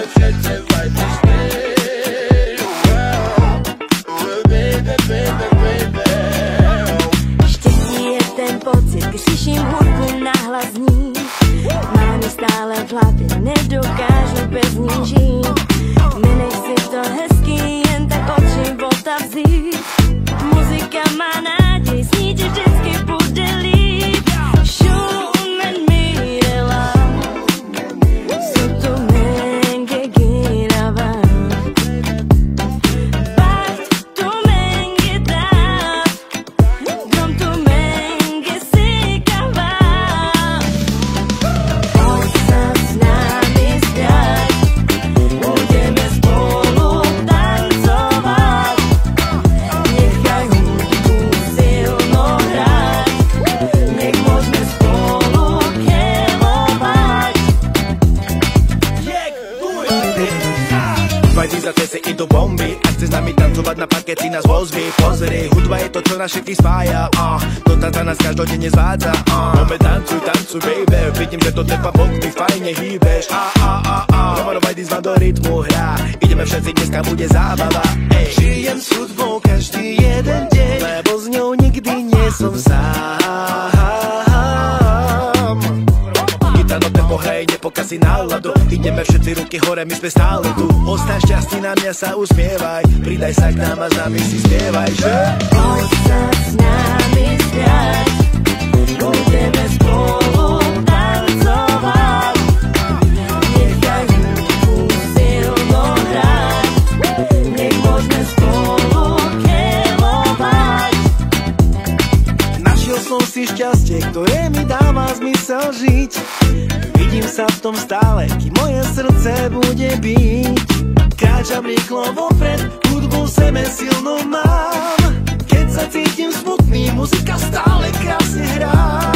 všetci vajty spievajú. Baby, baby, baby. Štěstí je ten pocit, když slyším hudbu nahlas zní. Mám ji stále v hlavě, nedokážu bez ní žít. Nenech si to hezký, jen tak od života vzít. Muzika má nádej, sní ti vždycky bude líp. Show and me the love, so to menge girava. Bart to menge dav, dom to menge sikava. Poď sa s nami spiať, budeme spolu tancovať. Nechaj hudbu silno hrať, nech môžeme spolu kelovať. Vajdy za tesy idú bomby. Ak chceš s nami tancovať na parkety, nás ozvi. Pozri, hudba je to, čo nás všetkých spája. Do tanca nás každodenne zvádza. Poďme tancuj, tancuj, baby. Vidím, že to tepa bok, ty fajne hýbeš. Romano Vajdy z do rytmu hrá. Ideme všetci, dneska bude zábava. Žijem s hudbou každý jeden deň, lebo s ňou nikdy nie som sám. Gitano tempo hej, nepokazí náladu. Ideme všetci ruky hore, my sme stále tu. Ostaň šťastný, na mňa sa usmievaj. Pridaj sa k nám a s nami si spievaj, že? Poď sa s nami spiať, budeme spolu tancovať. Nechaj hudbu silno hrať, nech môžeme spolu kelovať. Našiel som si šťastie, ktoré mi dáva zmysel žiť. Vidím sa v tom stále, kým moje srdce bude biť. Kráčam rýchlo vopred, hudbu v sebe silno mám. Keď sa cítim smutný, muzika stále krásne hrá.